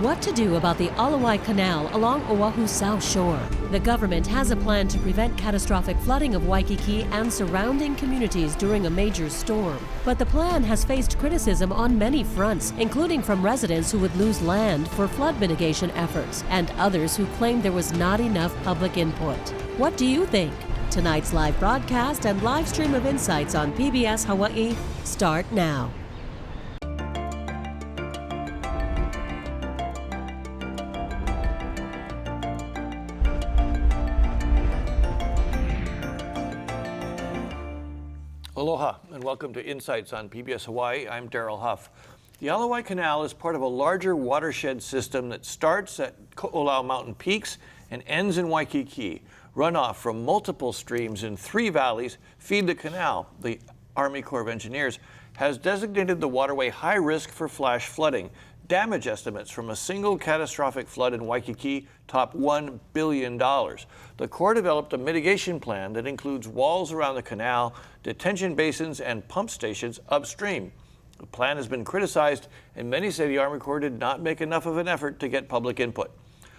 What to do about the Ala Wai Canal along Oahu's south shore? The government has a plan to prevent catastrophic flooding of Waikīkī and surrounding communities during a major storm. But the plan has faced criticism on many fronts, including from residents who would lose land for flood mitigation efforts and others who claimed there was not enough public input. What do you think? Tonight's live broadcast and live stream of insights on PBS Hawaiʻi start now. Aloha and welcome to Insights on PBS Hawaii. I'm Daryl Huff. The Ala Wai Canal is part of a larger watershed system that starts at Ko'olau Mountain Peaks and ends in Waikīkī. Runoff from multiple streams in 3 valleys feed the canal. The Army Corps of Engineers has designated the waterway high risk for flash flooding. Damage estimates from a single catastrophic flood in Waikīkī top $1 billion. The Corps developed a mitigation plan that includes walls around the canal, detention basins, and pump stations upstream. The plan has been criticized, and many say the Army Corps did not make enough of an effort to get public input.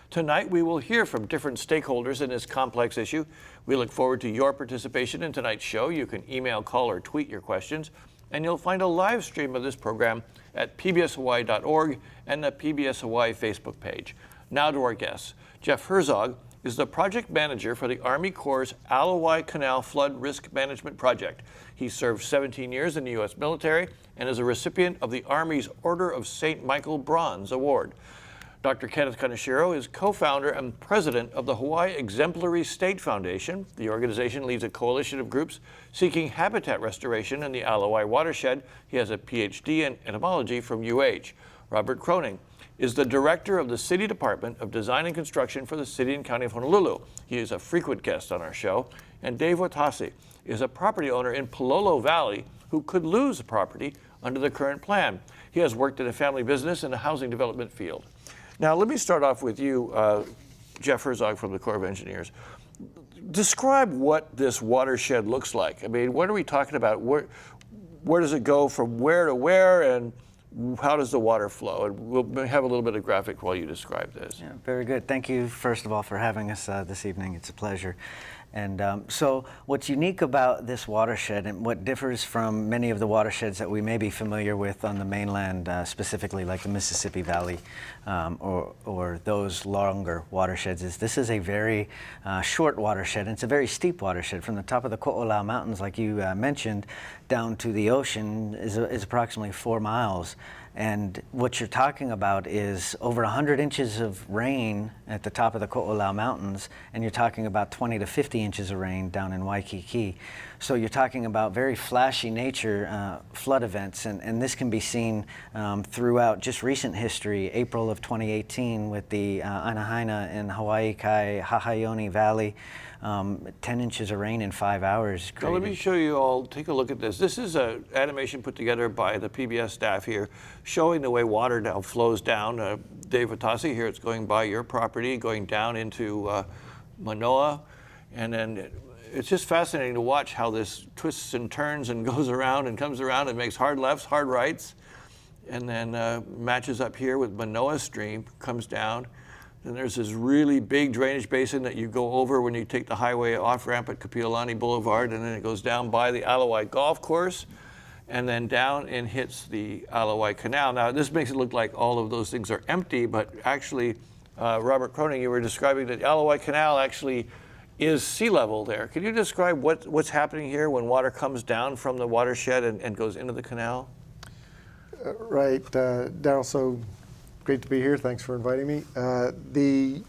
Tonight, we will hear from different stakeholders in this complex issue. We look forward to your participation in tonight's show. You can email, call, or tweet your questions, and you'll find a live stream of this program at pbshawaii.org and the PBS Hawaii Facebook page. Now to our guests. Jeff Herzog is the project manager for the Army Corps' Ala Wai Canal Flood Risk Management Project. He served 17 years in the U.S. military and is a recipient of the Army's Order of St. Michael Bronze Award. Dr. Kenneth Kaneshiro is co-founder and president of the Hawaii Exemplary State Foundation. The organization leads a coalition of groups seeking habitat restoration in the Ala Wai watershed. He has a PhD in entomology from UH. Robert Croning is the director of the City Department of Design and Construction for the City and County of Honolulu. He is a frequent guest on our show. And Dave Watasi is a property owner in Palolo Valley who could lose property under the current plan. He has worked in a family business in the housing development field. Now, let me start off with you, Jeff Herzog from the Corps of Engineers. Describe what this watershed looks like. I mean, what are we talking about? Where does it go from where to where, and how does the water flow? And we'll have a little bit of graphic while you describe this. Yeah, very good. Thank you, first of all, for having us this evening. It's a pleasure. And so what's unique about this watershed and what differs from many of the watersheds that we may be familiar with on the mainland, specifically like the Mississippi Valley or those longer watersheds, is this is a very short watershed. And it's a very steep watershed. From the top of the Ko'olau Mountains, like you mentioned, down to the ocean is approximately 4 miles. And what you're talking about is over 100 inches of rain at the top of the Ko'olau Mountains, and you're talking about 20 to 50 inches of rain down in Waikīkī. So you're talking about very flashy nature flood events, and this can be seen throughout just recent history. April of 2018 with the Anaheina and Hawaii Hahaioni Valley, 10 inches of rain in 5 hours. Now let me show you all, take a look at this. This is an animation put together by the PBS staff here, showing the way water now flows down. Dave Watasi here, it's going by your property, going down into Manoa, and then it's just fascinating to watch how this twists and turns and goes around and comes around and makes hard lefts, hard rights, and then matches up here with Manoa Stream, comes down. Then there's this really big drainage basin that you go over when you take the highway off-ramp at Kapiolani Boulevard, and then it goes down by the Ala Wai Golf Course, and then down and hits the Ala Wai Canal. Now, this makes it look like all of those things are empty, but actually, Robert Croning, you were describing that Ala Wai Canal actually is sea level there. Can you describe what's happening here when water comes down from the watershed and goes into the canal? Right, Daryl, so great to be here. Thanks for inviting me. The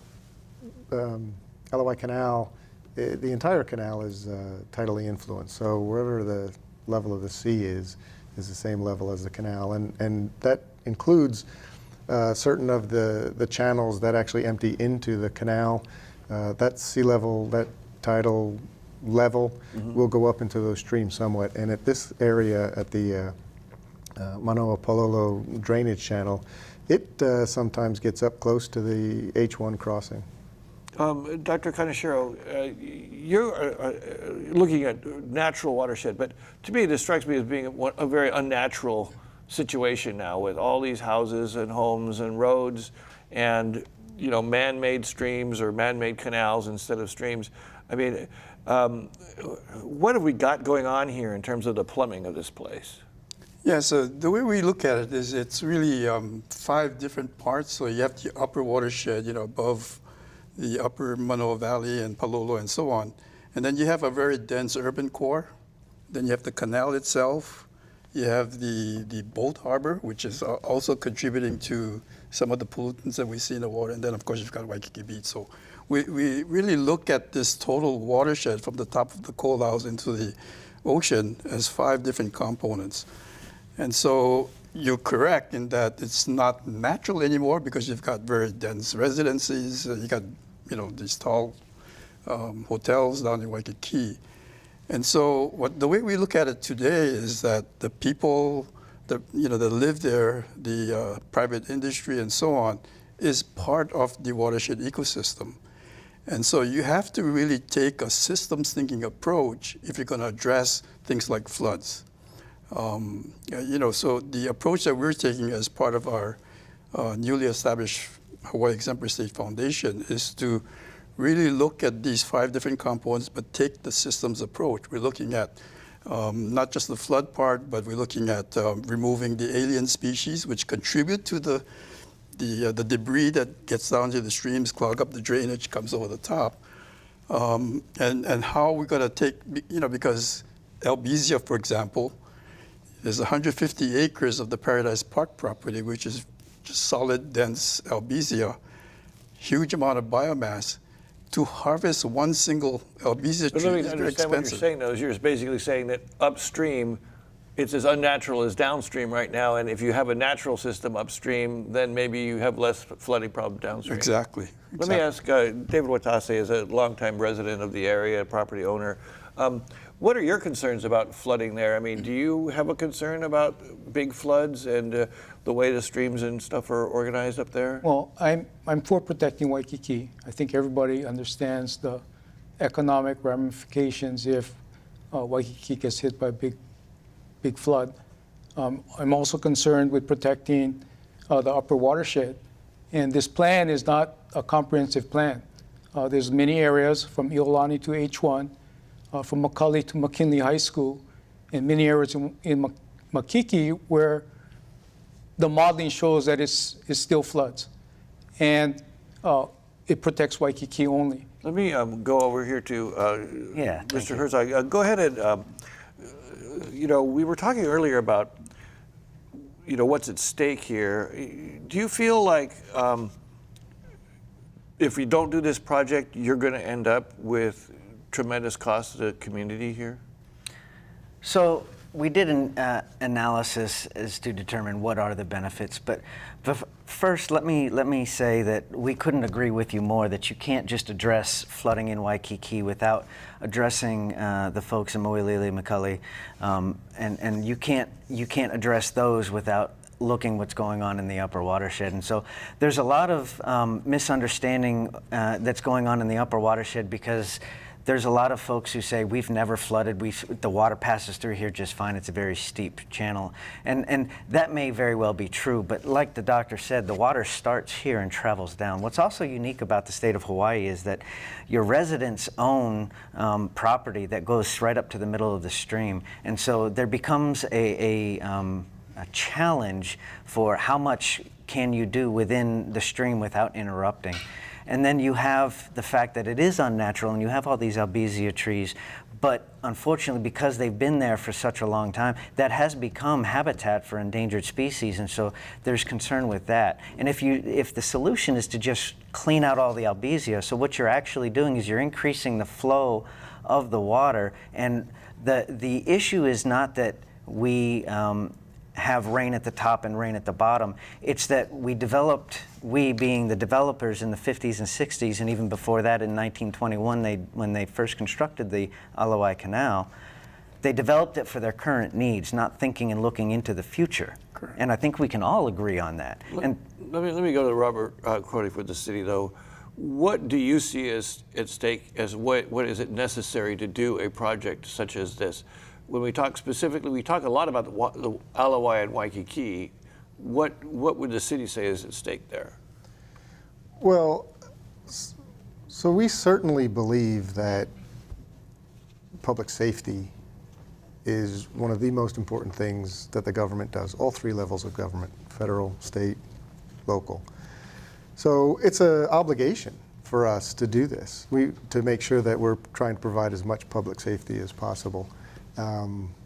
Ala Wai Canal, the entire canal is tidally influenced. So wherever the level of the sea is the same level as the canal. And that includes certain of the channels that actually empty into the canal. That sea level, that tidal level will go up into those streams somewhat. And at this area, at the Manoa Pololo drainage channel, it sometimes gets up close to the H1 crossing. Dr. Kaneshiro, you're looking at natural watershed, but to me this strikes me as being a very unnatural situation now with all these houses and homes and roads and, you know, man-made streams or man-made canals instead of streams. I mean, what have we got going on here in terms of the plumbing of this place? Yeah, so the way we look at it is it's really 5 different parts. So you have the upper watershed, you know, above the upper Manoa Valley and Palolo and so on. And then you have a very dense urban core. Then you have the canal itself. You have the boat harbor, which is also contributing to some of the pollutants that we see in the water. And then, of course, you've got Waikīkī Beach. So we really look at this total watershed from the top of the coal house into the ocean as 5 different components. And so you're correct in that it's not natural anymore because you've got very dense residences. You got, you know, these tall hotels down in Waikīkī. And so the way we look at it today is that the people that, you know, that live there, the private industry and so on, is part of the watershed ecosystem. And so you have to really take a systems thinking approach if you're going to address things like floods. You know, so the approach that we're taking as part of our newly established Hawaii Exemplary State Foundation is to really look at these 5 different components, but take the systems approach. We're looking at not just the flood part, but we're looking at removing the alien species, which contribute to the debris that gets down to the streams, clog up the drainage, comes over the top, and how we're going to take, you know, because Albizia, for example, there's 150 acres of the Paradise Park property, which is just solid, dense albizia, huge amount of biomass. To harvest one single albizia tree is very expensive. What you're saying, though, is you're basically saying that upstream, it's as unnatural as downstream right now, and if you have a natural system upstream, then maybe you have less flooding problem downstream. Exactly. Let me ask David Watase, as a longtime resident of the area, property owner, what are your concerns about flooding there? I mean, do you have a concern about big floods and the way the streams and stuff are organized up there? Well, I'm for protecting Waikīkī. I think everybody understands the economic ramifications if Waikīkī gets hit by a big flood. I'm also concerned with protecting the upper watershed. And this plan is not a comprehensive plan. There's many areas from Iolani to H1, from Makali to McKinley High School, and many areas in Makīkī where the modeling shows that it still floods. And it protects Waikīkī only. Let me go over here to Mr. Herzog. Go ahead and, you know, we were talking earlier about, you know, what's at stake here. Do you feel like if we don't do this project, you're going to end up with tremendous cost to the community here? So we did an analysis as to determine what are the benefits, but first let me say that we couldn't agree with you more that you can't just address flooding in Waikīkī without addressing the folks in Moilili, Makali, and you can't address those without looking what's going on in the upper watershed. And so there's a lot of misunderstanding that's going on in the upper watershed because there's a lot of folks who say we've never flooded, the water passes through here just fine, it's a very steep channel. And that may very well be true, but like the doctor said, the water starts here and travels down. What's also unique about the state of Hawaii is that your residents own property that goes right up to the middle of the stream. And so there becomes a challenge for how much can you do within the stream without interrupting. And then you have the fact that it is unnatural and you have all these albizia trees, but unfortunately because they've been there for such a long time, that has become habitat for endangered species, and so there's concern with that. And if the solution is to just clean out all the albizia, so what you're actually doing is you're increasing the flow of the water, and the issue is not that we have rain at the top and rain at the bottom. It's that we being the developers in the 50s and 60s, and even before that in 1921, when they first constructed the Ala Wai Canal, they developed it for their current needs, not thinking and looking into the future. Correct. And I think we can all agree on that. Let me go to Robert Crotty for the city, though. What do you see as at stake as what is it necessary to do a project such as this? when we talk specifically, we talk a lot about the Ala Wai and Waikīkī. What would the city say is at stake there? Well, so we certainly believe that public safety is one of the most important things that the government does, all three levels of government, federal, state, local. So it's an obligation for us to do this, to make sure that we're trying to provide as much public safety as possible.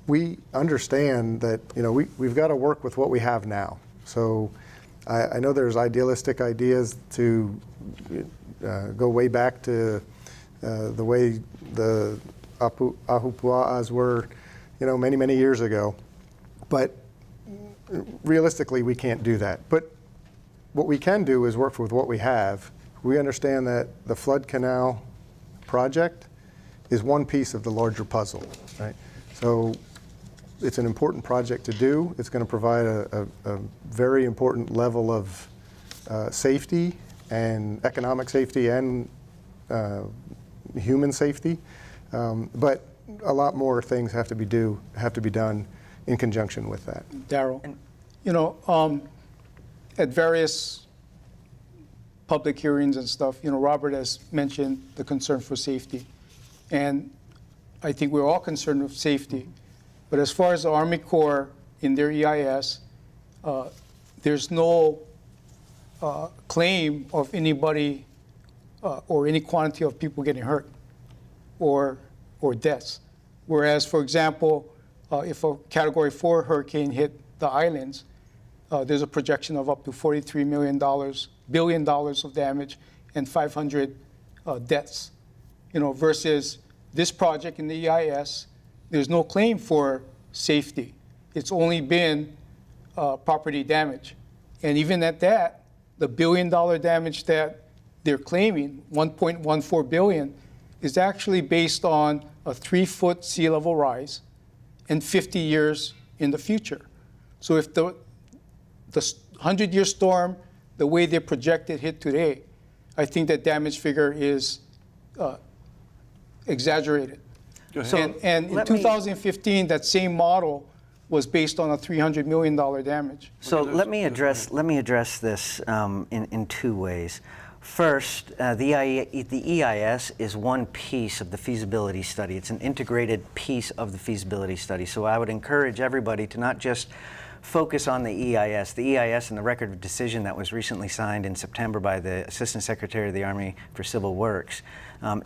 We understand that we've got to work with what we have now. So I know there's idealistic ideas to go way back to the way the ahupua'as were, many, many years ago. But realistically, we can't do that. But what we can do is work with what we have. We understand that the flood canal project is one piece of the larger puzzle, right? So it's an important project to do. It's going to provide a very important level of safety and economic safety and human safety. But a lot more things have to be done in conjunction with that. Darryl, at various public hearings and stuff, Robert has mentioned the concern for safety. And I think we're all concerned with safety. But as far as the Army Corps in their EIS, there's no claim of anybody or any quantity of people getting hurt or deaths. Whereas, for example, if a Category 4 hurricane hit the islands, there's a projection of up to $43 billion of damage and 500 deaths. Versus this project in the EIS, there's no claim for safety. It's only been property damage. And even at that, the $1 billion damage that they're claiming, 1.14 billion, is actually based on a 3-foot sea level rise and 50 years in the future. So if the 100-year storm, the way they projected hit today, I think that damage figure is exaggerated. And in 2015, that same model was based on a $300 million damage. So let me address this in two ways. First, the EIS is one piece of the feasibility study. It's an integrated piece of the feasibility study. So I would encourage everybody to not just focus on the EIS. The EIS and the record of decision that was recently signed in September by the Assistant Secretary of the Army for Civil Works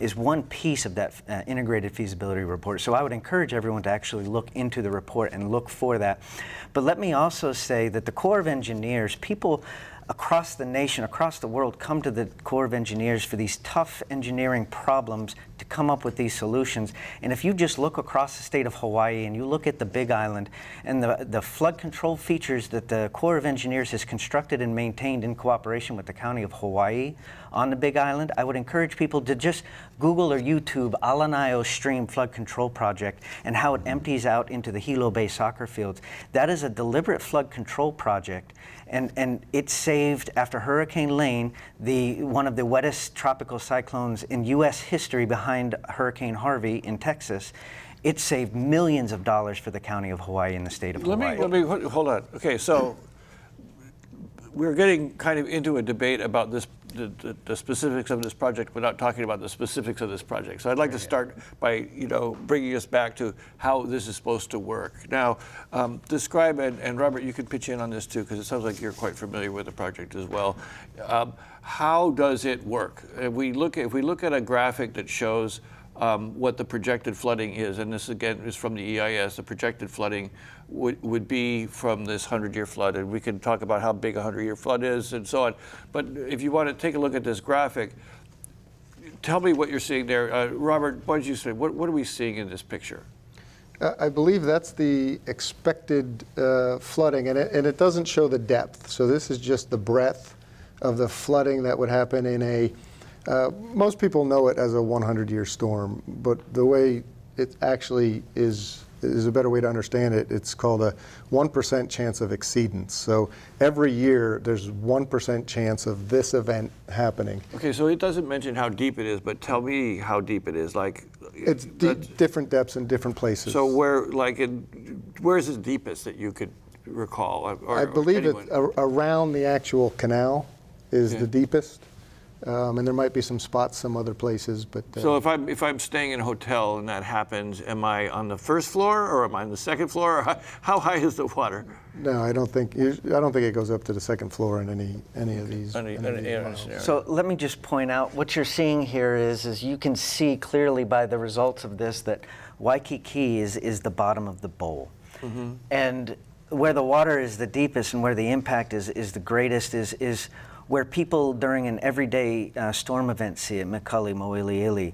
is one piece of that integrated feasibility report. So I would encourage everyone to actually look into the report and look for that. But let me also say that the Corps of Engineers, people across the nation, across the world, come to the Corps of Engineers for these tough engineering problems to come up with these solutions. And if you just look across the state of Hawaii and you look at the Big Island and the flood control features that the Corps of Engineers has constructed and maintained in cooperation with the County of Hawaii on the Big Island, I would encourage people to just Google or YouTube Alanai Stream Flood Control Project and how it empties out into the Hilo Bay soccer fields. That is a deliberate flood control project. And it saved, after Hurricane Lane, one of the wettest tropical cyclones in U.S. history behind Hurricane Harvey in Texas. It saved millions of dollars for the County of Hawaii and the state of Hawaii. Let me hold on. Okay, so we're getting kind of into a debate about the specifics of this project without talking about the specifics of this project. So I'd like to start by bringing us back to how this is supposed to work. Now, describe, and Robert, you could pitch in on this too, because it sounds like you're quite familiar with the project as well. How does it work? If we look at a graphic that shows what the projected flooding is, and this again is from the EIS, the projected flooding would be from this 100-year flood, and we can talk about how big a 100-year flood is and so on. But if you want to take a look at this graphic, tell me what you're seeing there. Robert, why don't you say, what are we seeing in this picture? I believe that's the expected flooding, and it doesn't show the depth. So this is just the breadth of the flooding that would happen in a most people know it as a 100-year storm, but the way it actually is is a better way to understand it. It's called a 1% chance of exceedance. So every year there's 1% chance of this event happening. Okay, so it doesn't mention how deep it is, but tell me how deep it is. Like, It's different depths in different places. so where's the deepest that you could recall? Or I believe anyone? around the actual canal is Yeah. the deepest. And there might be some spots some other places, but So if I'm staying in a hotel and that happens, am I on the first floor or am I on the second floor? Or how high is the water? no, I don't think it goes up to the second floor in any of these. Any scenario. So let me just point out, what you're seeing here is you can see clearly by the results of this that Waikīkī is the bottom of the bowl. Mm-hmm. And where the water is the deepest and where the impact is the greatest is where people during an everyday storm event see it, Mikali, Mo'iliili,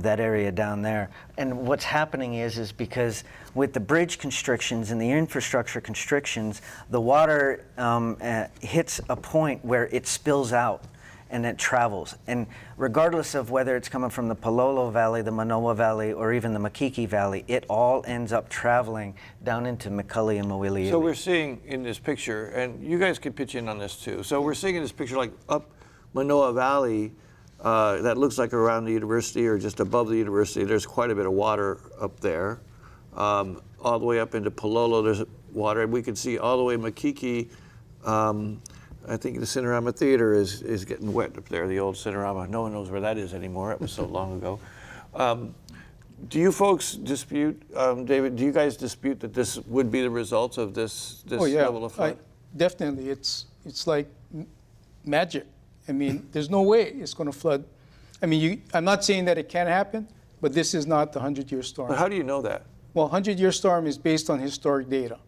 that area down there. And what's happening is because with the bridge constrictions and the infrastructure constrictions, the water hits a point where it spills out and it travels. And regardless of whether it's coming from the Palolo Valley, the Manoa Valley, or even the Waikīkī Valley, it all ends up traveling down into Mikali and Mo'iliili. So we're seeing in this picture, and you guys can pitch in on this too. So we're seeing in this picture, like up Manoa Valley, that looks like around the university or just above the university. There's quite a bit of water up there. All the way up into Palolo, there's water. And we can see all the way Waikīkī. I think the Cinerama Theater is getting wet up there, the old Cinerama. No one knows where that is anymore. It was so long ago. Do you folks dispute, David, do you guys dispute that this would be the results of this level of flood? Definitely. It's like magic. I mean, there's no way it's going to flood. I mean, I'm not saying that it can't happen, but this is not the 100-year storm. But how do you know that? Well, 100-year storm is based on historic data.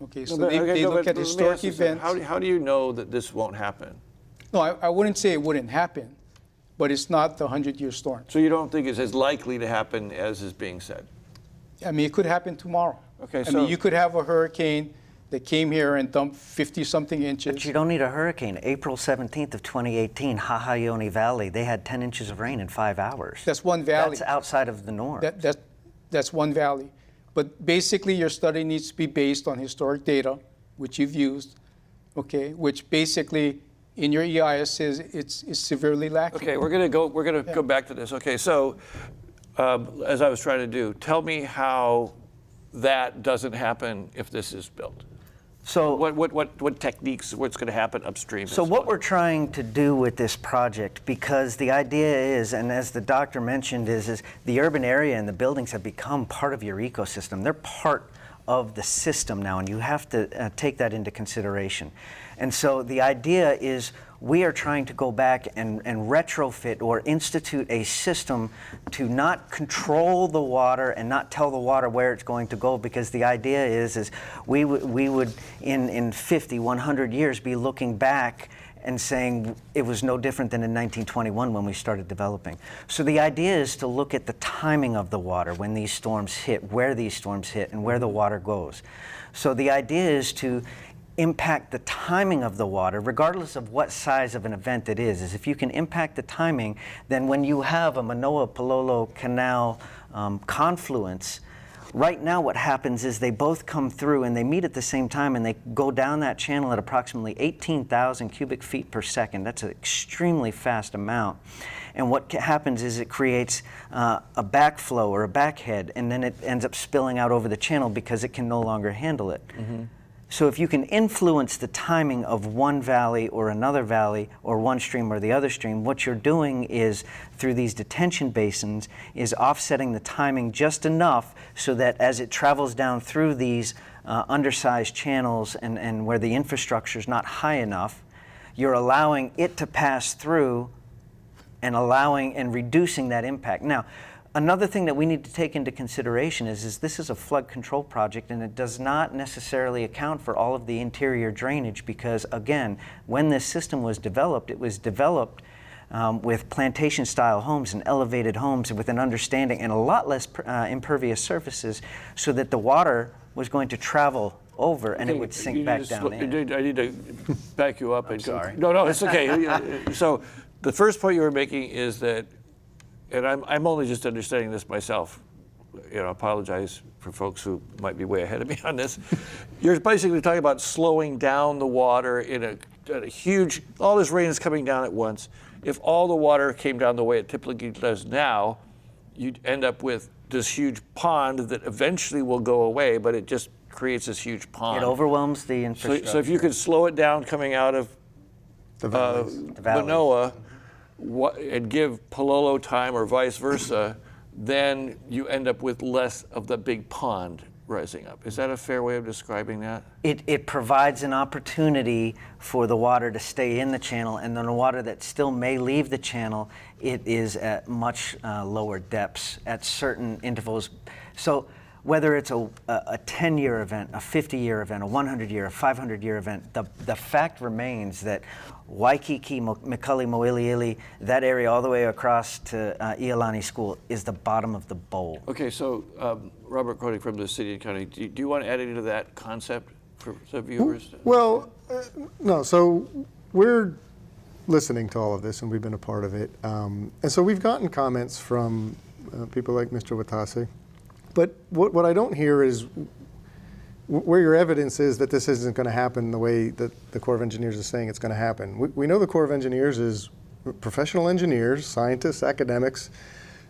Okay, so they look at historic events. How do you know that this won't happen? No, I wouldn't say it wouldn't happen, but it's not the 100-year storm. So you don't think it's as likely to happen as is being said? I mean, it could happen tomorrow. Okay, I mean, you could have a hurricane that came here and dumped 50-something inches. But you don't need a hurricane. April 17th of 2018, Hahaiʻi Valley, they had 10 inches of rain in 5 hours. That's one valley. That's outside of the norm. That's one valley. But basically, your study needs to be based on historic data, which you've used, okay, which basically in your EIS says it's severely lacking. Okay, we're gonna go back to this. Okay, so as I was trying to do, tell me how that doesn't happen if this is built. So what techniques, what's going to happen upstream? So what we're trying to do with this project, because the idea is, and as the doctor mentioned, is the urban area and the buildings have become part of your ecosystem. They're part of the system now, and you have to take that into consideration. And so the idea is we are trying to go back and retrofit or institute a system to not control the water and not tell the water where it's going to go, because the idea is we would in 50, 100 years be looking back and saying it was no different than in 1921 when we started developing. So the idea is to look at the timing of the water when these storms hit, where these storms hit, and where the water goes. So the idea is to impact the timing of the water, regardless of what size of an event it is if you can impact the timing, then when you have a Manoa-Palolo Canal confluence, right now what happens is they both come through and they meet at the same time and they go down that channel at approximately 18,000 cubic feet per second. That's an extremely fast amount. And what happens is it creates a backflow or a backhead, and then it ends up spilling out over the channel because it can no longer handle it. Mm-hmm. So if you can influence the timing of one valley or another valley, or one stream or the other stream, what you're doing is, through these detention basins, is offsetting the timing just enough so that as it travels down through these undersized channels and where the infrastructure is not high enough, you're allowing it to pass through and reducing that impact. Now, another thing that we need to take into consideration is this is a flood control project, and it does not necessarily account for all of the interior drainage, because again, when this system was developed, it was developed with plantation-style homes and elevated homes with an understanding and a lot less impervious surfaces, so that the water was going to travel over and it would sink back down in. I need to back you up. Sorry. No, it's okay. So the first point you were making is that, and I'm only just understanding this myself, apologize for folks who might be way ahead of me on this. You're basically talking about slowing down the water in a huge, all this rain is coming down at once. If all the water came down the way it typically does now, you'd end up with this huge pond that eventually will go away, but it just creates this huge pond. It overwhelms the infrastructure. So if you could slow it down coming out of The valleys. Manoa and give Palolo time or vice versa, then you end up with less of the big pond rising up. Is that a fair way of describing that? It provides an opportunity for the water to stay in the channel, and then the water that still may leave the channel, it is at much lower depths at certain intervals. So whether it's a 10-year event, a 50-year event, a 100-year, a 500-year event, the fact remains that Waikīkī, Mikali, Moiliili, that area all the way across to Iolani School is the bottom of the bowl. Okay, so Robert Koenig from the City and County, do you want to add any to that concept for the viewers? Well, no, so we're listening to all of this and we've been a part of it. And so we've gotten comments from people like Mr. Watase. But what I don't hear is where your evidence is that this isn't going to happen the way that the Corps of Engineers is saying it's going to happen. We know the Corps of Engineers is professional engineers, scientists, academics.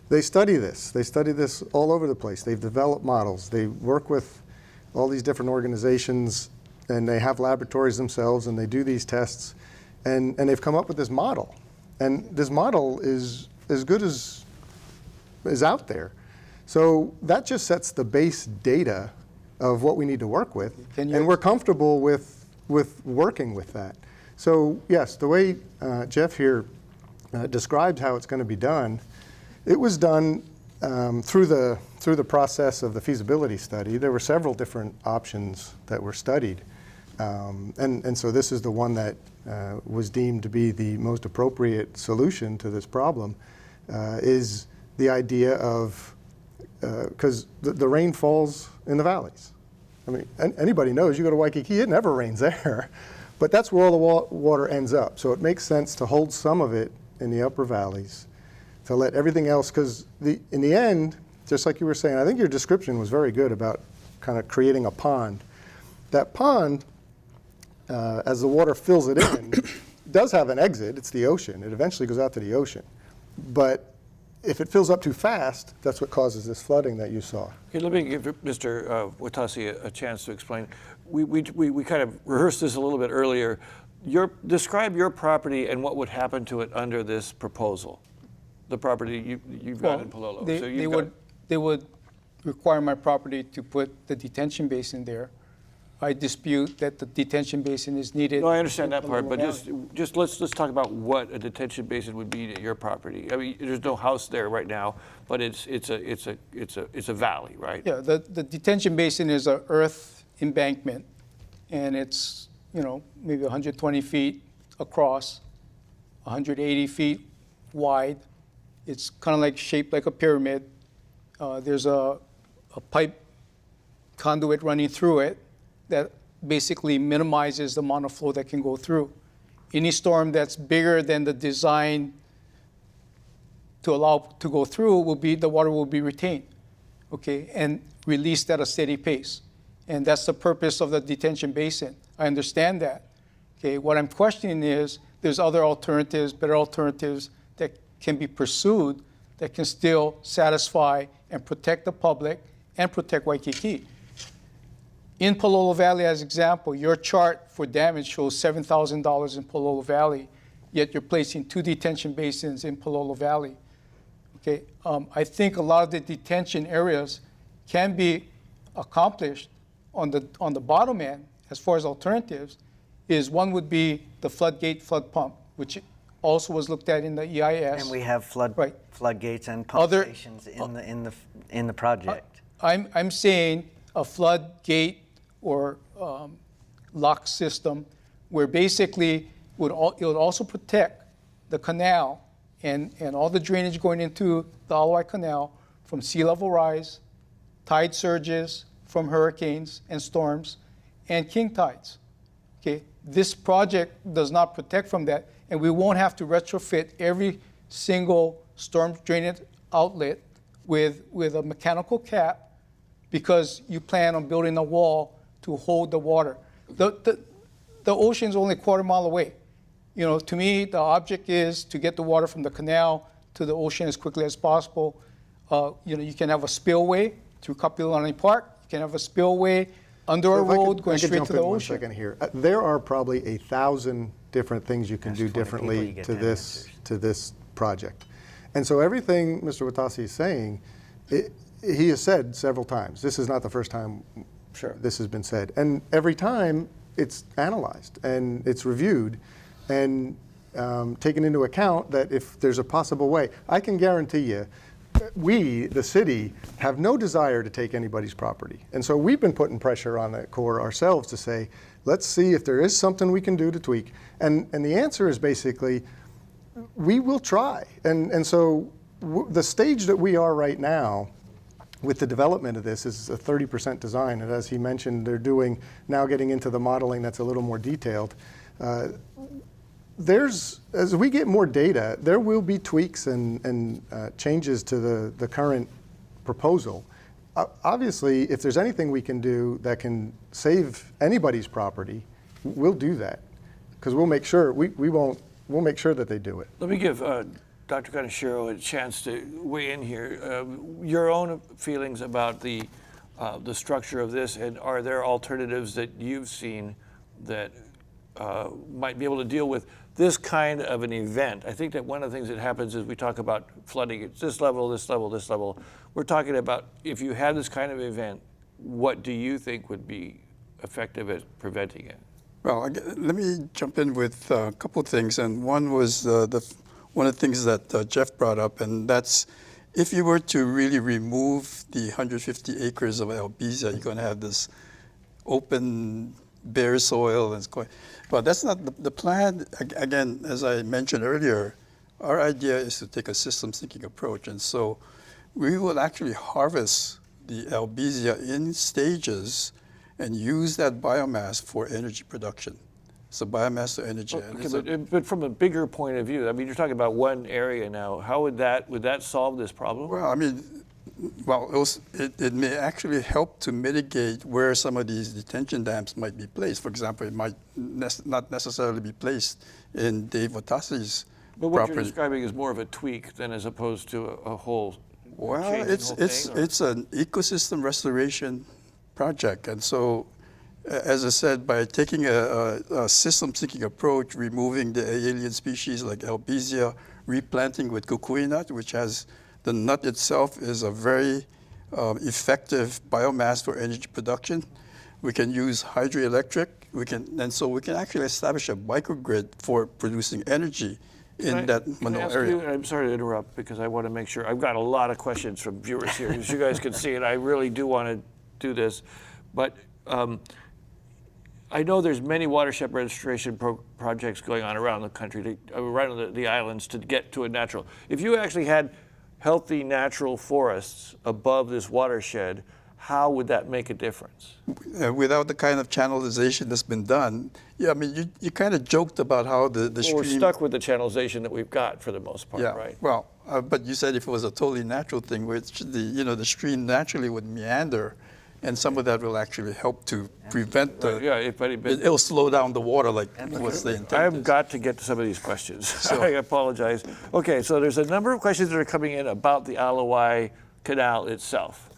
They study this. They study this all over the place. They've developed models. They work with all these different organizations, and they have laboratories themselves, and they do these tests, and they've come up with this model. And this model is as good as is out there. So that just sets the base data of what we need to work with, and we're comfortable with working with that. So yes, the way Jeff here described how it's going to be done, it was done through the process of the feasibility study. There were several different options that were studied, and so this is the one that was deemed to be the most appropriate solution to this problem, is the idea of because the rain falls in the valleys. I mean, anybody knows, you go to Waikīkī, it never rains there. But that's where all the water ends up. So it makes sense to hold some of it in the upper valleys, to let everything else, because in the end, just like you were saying, I think your description was very good about kind of creating a pond. That pond, as the water fills it in, does have an exit. It's the ocean. It eventually goes out to the ocean. But if it fills up too fast, that's what causes this flooding that you saw. Okay, let me give Mr. Watase a chance to explain. We kind of rehearsed this a little bit earlier. Describe your property and what would happen to it under this proposal. The property you've got in Palolo. They would require my property to put the detention basin there. I dispute that the detention basin is needed. No, I understand that part, but just let's talk about what a detention basin would be at your property. I mean, there's no house there right now, but it's a valley, right? Yeah, the detention basin is an earth embankment, and it's maybe 120 feet across, 180 feet wide. It's kind of like shaped like a pyramid. There's a pipe conduit running through it that basically minimizes the amount of flow that can go through. Any storm that's bigger than the design to allow to go through the water will be retained, okay, and released at a steady pace. And that's the purpose of the detention basin. I understand that. Okay, what I'm questioning is there's other alternatives, better alternatives that can be pursued that can still satisfy and protect the public and protect Waikīkī. In Palolo Valley, as example, your chart for damage shows $7,000 in Palolo Valley, yet you're placing 2 detention basins in Palolo Valley. Okay, I think a lot of the detention areas can be accomplished on the bottom end as far as alternatives. One would be the floodgate flood pump, which also was looked at in the EIS. And we have floodgates and pump stations in the project. I'm saying a floodgate or lock system where basically it would also protect the canal and all the drainage going into the Ala Wai Canal from sea level rise, tide surges from hurricanes and storms, and king tides. Okay, this project does not protect from that, and we won't have to retrofit every single storm drainage outlet with a mechanical cap because you plan on building a wall to hold the water. The ocean's only a quarter mile away. You know, to me, the object is to get the water from the canal to the ocean as quickly as possible. You know, you can have a spillway through Kapilani Park. You can have a spillway under a road going straight to the ocean. 1 second here. There are probably 1,000 different things you can do differently to this project. And so everything Mr. Watasi is saying, he has said several times. This is not the first time this has been said. And every time it's analyzed and it's reviewed and taken into account that if there's a possible way, I can guarantee you, we, the city, have no desire to take anybody's property. And so we've been putting pressure on the Corps ourselves to say, let's see if there is something we can do to tweak. And the answer is basically, we will try. And so the stage that we are right now with the development of this is a 30% design. And as he mentioned, they're doing, now getting into the modeling that's a little more detailed. As we get more data, there will be tweaks and changes to the current proposal. Obviously, if there's anything we can do that can save anybody's property, we'll do that, because we'll make sure we'll make sure that they do it. Let me give Dr. Kaneshiro a chance to weigh in here. Your own feelings about the structure of this, and are there alternatives that you've seen that might be able to deal with this kind of an event? I think that one of the things that happens is we talk about flooding at this level, this level, this level. We're talking about if you had this kind of event, what do you think would be effective at preventing it? Well, let me jump in with a couple of things. And one was one of the things that Jeff brought up, and that's if you were to really remove the 150 acres of albizia, you're going to have this open, bare soil. And it's going, but that's not the plan. Again, as I mentioned earlier, our idea is to take a system thinking approach. And so we will actually harvest the albizia in stages and use that biomass for energy production. So biomass to energy. Okay, but from a bigger point of view, I mean, you're talking about one area now. How would that solve this problem? Well, I mean, it may actually help to mitigate where some of these detention dams might be placed. For example, it might not necessarily be placed in Dave Watasi's But what property. you're describing is more of a tweak than as opposed to a whole. Well, it's an ecosystem restoration project, and so, as I said, by taking a system-thinking approach, removing the alien species like albizia, replanting with kukui nut, which has the nut itself is a very effective biomass for energy production. We can use hydroelectric. And so we can actually establish a microgrid for producing energy in that Manoa area. I'm sorry to interrupt because I want to make sure. I've got a lot of questions from viewers here, as you guys can see, and I really do want to do this. But I know there's many watershed restoration projects going on around the country, around the islands, to get to a natural. If you actually had healthy natural forests above this watershed, how would that make a difference? Without the kind of channelization that's been done, yeah, I mean, you kind of joked about how the stream... We're stuck with the channelization that we've got for the most part, yeah, right? Well, but you said if it was a totally natural thing, which the stream naturally would meander, and some of that will actually help to prevent the... it'll slow down the water like what's the intent. I've got to get to some of these questions. So I apologize. Okay, so there's a number of questions that are coming in about the Ala Wai Canal itself.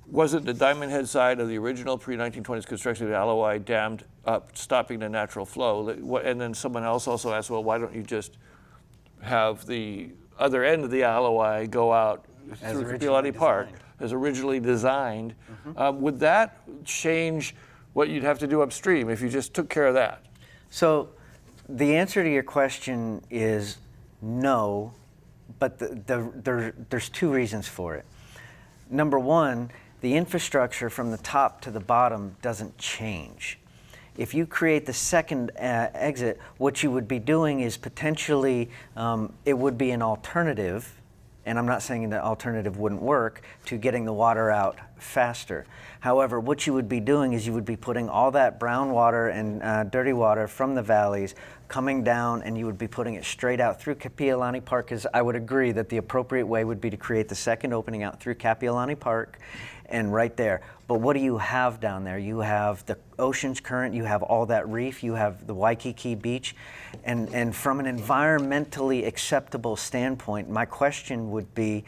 Wasn't the Diamond Head side of the original pre-1920s construction of the Ala Wai dammed up, stopping the natural flow? And then someone else also asked, well, why don't you just have the other end of the Ala Wai go out through Kapilani Park as originally designed? Would that change what you'd have to do upstream if you just took care of that? So the answer to your question is no, but there's two reasons for it. Number one, the infrastructure from the top to the bottom doesn't change. If you create the second exit, what you would be doing is potentially, it would be an alternative, and I'm not saying that alternative wouldn't work, to getting the water out faster. However, what you would be doing is you would be putting all that brown water and dirty water from the valleys coming down, and you would be putting it straight out through Kapi'olani Park, because I would agree that the appropriate way would be to create the second opening out through Kapi'olani Park and right there. But what do you have down there? You have the ocean's current, you have all that reef, you have the Waikīkī beach, and from an environmentally acceptable standpoint, my question would be,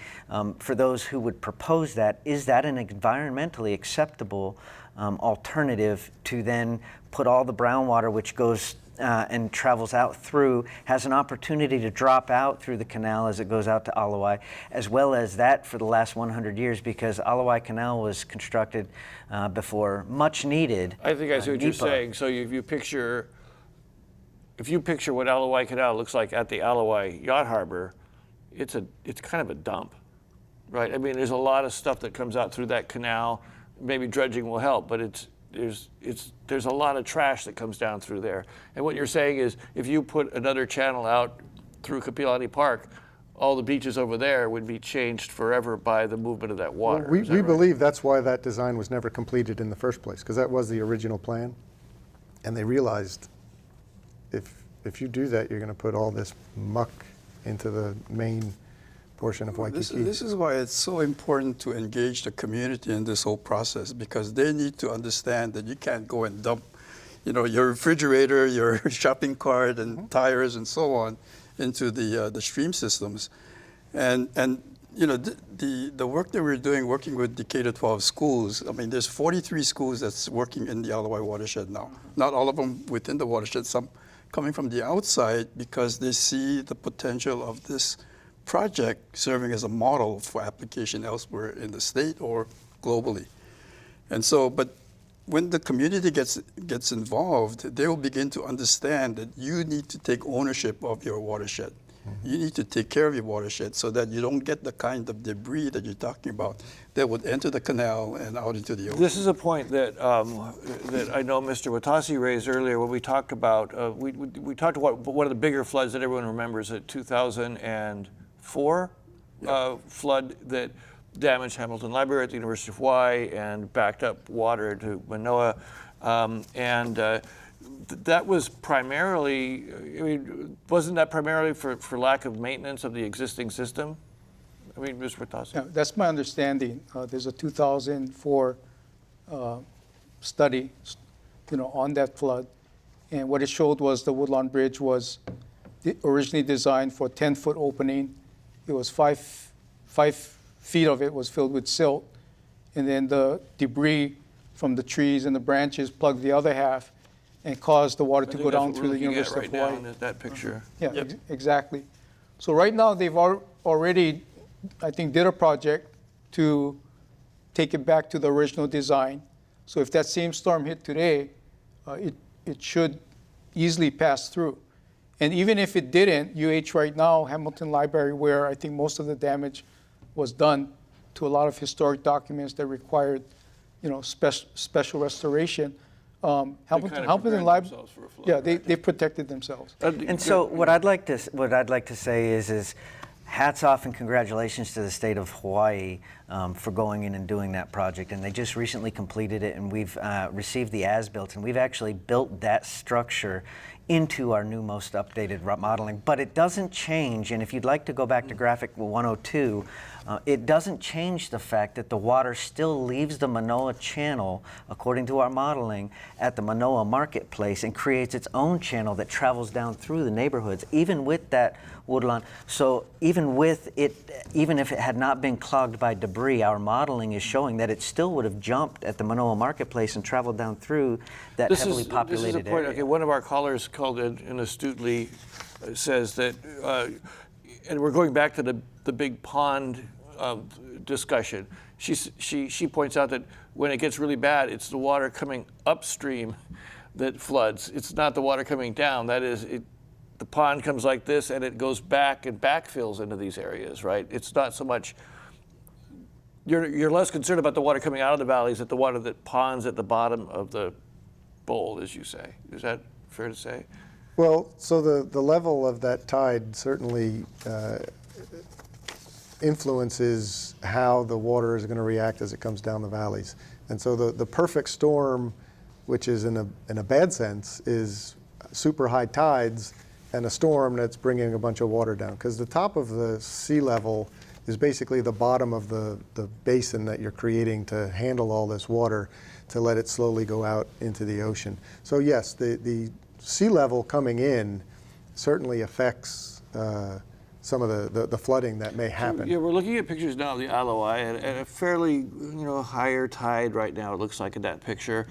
for those who would propose that, is that an environmentally acceptable alternative to then put all the brown water, which goes and travels out through, has an opportunity to drop out through the canal as it goes out to Ala Wai, as well as that for the last 100 years, because Ala Wai Canal was constructed before much needed. I think I see what you're saying. So if you picture what Ala Wai Canal looks like at the Ala Wai Yacht Harbor, it's kind of a dump, right? I mean, there's a lot of stuff that comes out through that canal. Maybe dredging will help, but there's a lot of trash that comes down through there. And what you're saying is, if you put another channel out through Kapi'olani Park, all the beaches over there would be changed forever by the movement of that water. Well, we believe that's why that design was never completed in the first place, because that was the original plan. And they realized if you do that, you're going to put all this muck into the main portion of Waikīkī. This is why it's so important to engage the community in this whole process, because they need to understand that you can't go and dump, your refrigerator, your shopping cart, and tires and so on into the stream systems. And the work that we're doing, working with the K-12 schools, I mean, there's 43 schools that's working in the Ala Wai watershed now. Not all of them within the watershed, some coming from the outside, because they see the potential of this project serving as a model for application elsewhere in the state or globally. And so, but when the community gets involved, they will begin to understand that you need to take ownership of your watershed. You need to take care of your watershed so that you don't get the kind of debris that you're talking about that would enter the canal and out into the ocean. This is a point that that I know Mr. Watasi raised earlier when we talked about, we talked about one of the bigger floods that everyone remembers, the 2004 flood that damaged Hamilton Library at the University of Hawaii and backed up water to Manoa. That was primarily, wasn't that primarily for lack of maintenance of the existing system? I mean, Mr. Watasi? Yeah, that's my understanding. There's a 2004 study, on that flood. And what it showed was the Woodlawn Bridge was originally designed for a 10-foot opening. It was 5 feet of it was filled with silt. And then the debris from the trees and the branches plugged the other half and caused the water to go down through the University of Hawaii. Right now in that picture. Yeah, Yep. exactly. So right now they've already, I think, did a project to take it back to the original design. So if that same storm hit today, it should easily pass through. And even if it didn't, UH right now, Hamilton Library, where I think most of the damage was done to a lot of historic documents that required, special restoration. Hamilton Library, yeah, they protected themselves. And so what I'd like to say is hats off and congratulations to the state of Hawaii for going in and doing that project. And they just recently completed it, and we've received the as-built, and we've actually built that structure into our new most updated modeling. But it doesn't change, and if you'd like to go back to graphic 102, it doesn't change the fact that the water still leaves the Manoa Channel, according to our modeling, at the Manoa Marketplace and creates its own channel that travels down through the neighborhoods, even with that woodlawn. So even if it had not been clogged by debris, our modeling is showing that it still would have jumped at the Manoa Marketplace and traveled down through that heavily populated this is a point, area. okay, one of our callers called in and astutely says that, and we're going back to the big pond discussion. She points out that when it gets really bad, it's the water coming upstream that floods. It's not the water coming down. That is, the pond comes like this and it goes back and backfills into these areas, right? It's not so much, you're less concerned about the water coming out of the valleys than the water that ponds at the bottom of the bowl, as you say. Is that fair to say? Well, so the level of that tide certainly influences how the water is going to react as it comes down the valleys. And so the perfect storm, which is in a bad sense, is super high tides and a storm that's bringing a bunch of water down. Because the top of the sea level is basically the bottom of the basin that you're creating to handle all this water, to let it slowly go out into the ocean. So yes, the sea level coming in certainly affects some of the flooding that may happen. Yeah, we're looking at pictures now of the Ala Wai at a fairly higher tide right now, it looks like in that picture.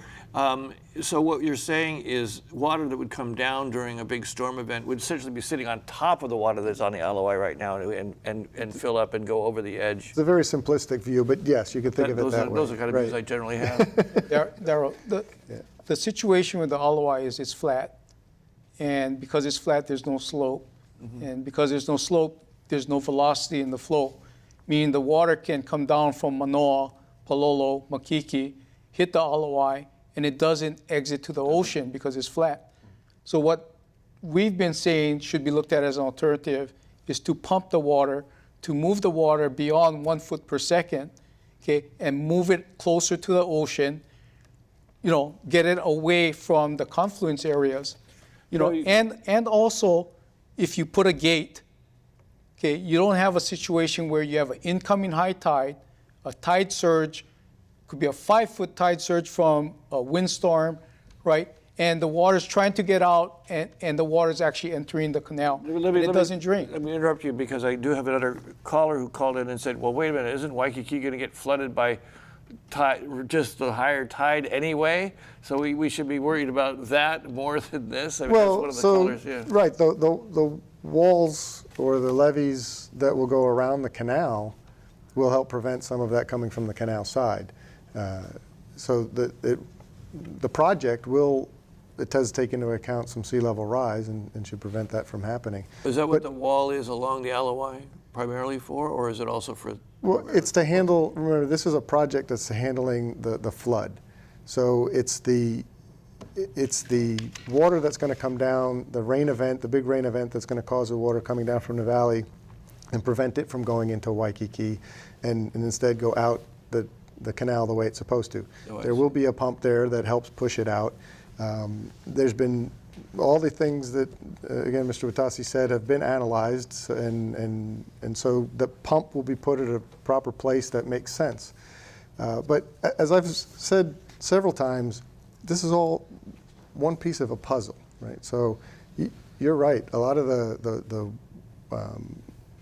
So what you're saying is water that would come down during a big storm event would essentially be sitting on top of the water that's on the Ala Wai right now and fill up and go over the edge. It's a very simplistic view, but yes, you could think of it that way. Those are kind of views I generally have. Daryl, the situation with the Ala Wai is it's flat, and because it's flat, there's no slope. And because there's no slope, there's no velocity in the flow, meaning the water can come down from Manoa, Palolo, Waikīkī, hit the Ala Wai, and it doesn't exit to the ocean because it's flat. So what we've been saying should be looked at as an alternative is to pump the water, to move the water beyond 1 foot per second, okay, and move it closer to the ocean, get it away from the confluence areas, and also, if you put a gate, okay, you don't have a situation where you have an incoming high tide, a tide surge, could be a 5-foot tide surge from a windstorm, right? And the water's trying to get out, and the water's actually entering the canal, and it doesn't drain. Let me interrupt you because I do have another caller who called in and said, well, wait a minute, isn't Waikīkī going to get flooded by just the higher tide anyway? So we should be worried about that more than this? I mean, Well, that's one of the callers, yeah. right, the walls or the levees that will go around the canal will help prevent some of that coming from the canal side. So the project it does take into account some sea level rise and should prevent that from happening. Is that what the wall is along the Ala Wai primarily for, or is it also for? Well, it's to handle, remember, this is a project that's handling the flood. So it's the water that's going to come down, the rain event, the big rain event that's going to cause the water coming down from the valley and prevent it from going into Waikīkī and instead go out the canal the way it's supposed to. There will be a pump there that helps push it out. There's been all the things that, again, Mr. Watasi said have been analyzed, and so the pump will be put at a proper place that makes sense. But as I've said several times, this is all one piece of a puzzle, right? So you're right. A lot of the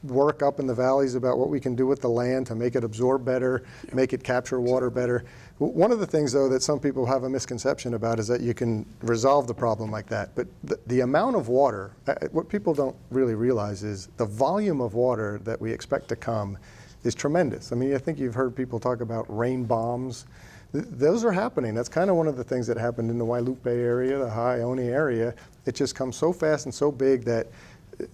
work up in the valleys about what we can do with the land to make it absorb better, make it capture water better. One of the things, though, that some people have a misconception about is that you can resolve the problem like that. But the amount of water, what people don't really realize is the volume of water that we expect to come is tremendous. I mean, I think you've heard people talk about rain bombs. Those are happening. That's kind of one of the things that happened in the Wailupe area, the Hawai'i area. It just comes so fast and so big that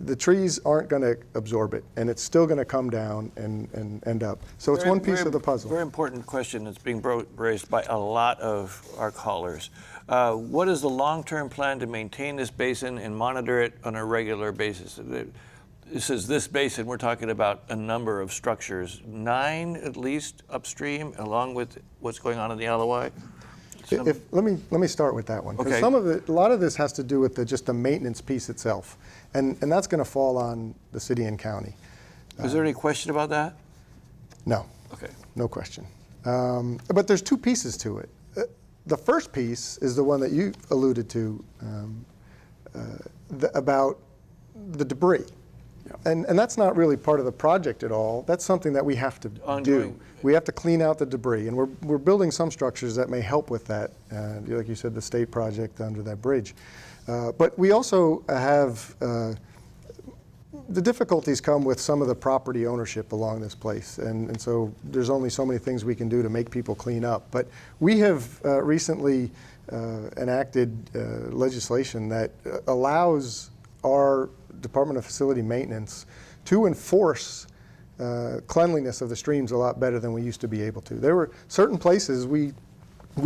the trees aren't going to absorb it, and it's still going to come down and end up. So it's one piece of the puzzle. Very important question that's being raised by a lot of our callers. What is the long-term plan to maintain this basin and monitor it on a regular basis? This is this basin, we're talking about a number of structures, 9 at least upstream, along with what's going on in the Ala Wai. Let me start with that one. Okay. A lot of this has to do with just the maintenance piece itself, and that's going to fall on the city and county. Is there any question about that? No. Okay. No question. But there's 2 pieces to it. The first piece is the one that you alluded to about the debris. And that's not really part of the project at all. That's something that we have to do. We have to clean out the debris, and we're building some structures that may help with that. Like you said, the state project under that bridge. But we also have the difficulties come with some of the property ownership along this place, and so there's only so many things we can do to make people clean up. But we have recently enacted legislation that allows our Department of Facility Maintenance to enforce cleanliness of the streams a lot better than we used to be able to. There were certain places we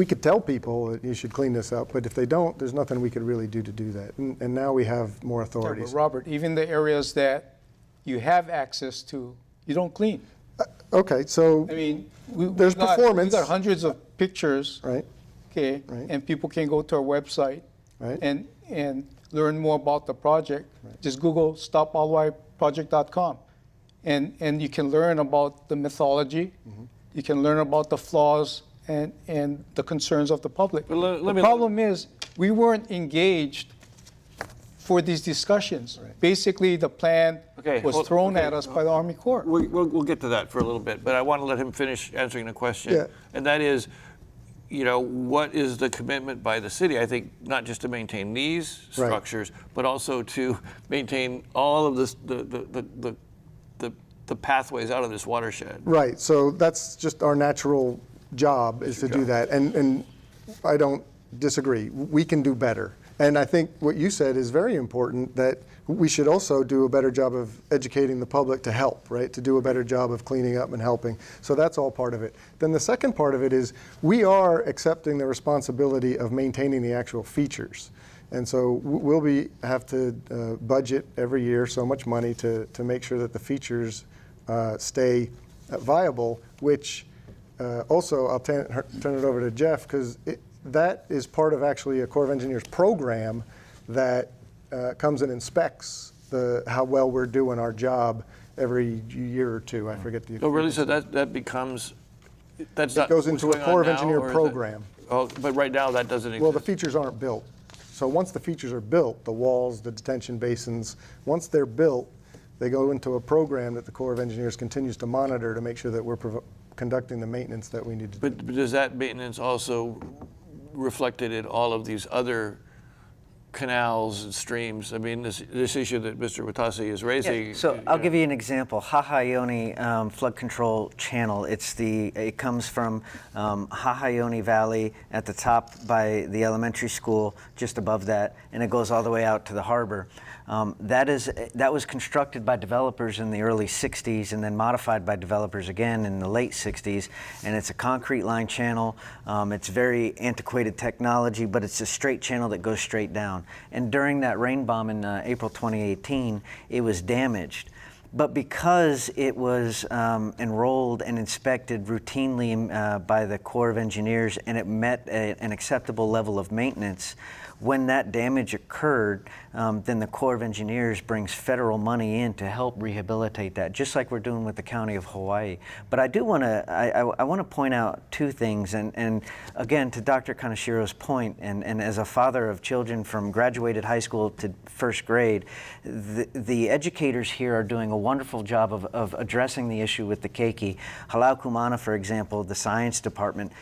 could tell people that you should clean this up, but if they don't, there's nothing we could really do to do that. And now we have more authorities. Yeah, but Robert, even the areas that you have access to You don't clean. Okay, so I mean, there's performance. We got hundreds of pictures. Right. Okay. Right. And people can go to our website. Right. And learn more about the project. Right. Just Google stopalawaiproject.com. And you can learn about the mythology. Mm-hmm. You can learn about the flaws and the concerns of the public. The problem is we weren't engaged for these discussions. Right. Basically, the plan was thrown at us by the Army Corps. We'll get to that for a little bit, but I want to let him finish answering the question. Yeah. And that is, what is the commitment by the city? I think not just to maintain these structures, but also to maintain all of this, the pathways out of this watershed. Right. So that's just our natural job is to do that. And I don't disagree. We can do better. And I think what you said is very important, that we should also do a better job of educating the public to help, right? To do a better job of cleaning up and helping. So that's all part of it. Then the second part of it is we are accepting the responsibility of maintaining the actual features. And so we'll have to budget every year so much money to make sure that the features stay viable, which also I'll turn it over to Jeff, because that is part of actually a Corps of Engineers program that comes and inspects how well we're doing our job every year or two. I forget the. Oh, really? So that becomes. That goes into a Corps of Engineer program. But right now that doesn't exist. Well, the features aren't built. So once the features are built, the walls, the detention basins, once they're built, they go into a program that the Corps of Engineers continues to monitor to make sure that we're conducting the maintenance that we need to do. But does that maintenance also reflected in all of these other canals and streams? I mean, this issue that Mr. Watasi is raising. Yeah, so I'll give you an example. Hawaiʻi flood control channel. It comes from Hawaiʻi Valley at the top by the elementary school, just above that, and it goes all the way out to the harbor. That was constructed by developers in the early 60s and then modified by developers again in the late 60s. And it's a concrete line channel. It's very antiquated technology, but it's a straight channel that goes straight down. And during that rain bomb in April 2018, it was damaged. But because it was enrolled and inspected routinely by the Corps of Engineers and it met an acceptable level of maintenance, when that damage occurred, then the Corps of Engineers brings federal money in to help rehabilitate that, just like we're doing with the County of Hawaii. But I do want to, I want to point out two things, and again, to Dr. Kanashiro's point, and as a father of children from graduated high school to first grade, the educators here are doing a wonderful job of addressing the issue with the keiki. Halau Kumana, for example, the science department,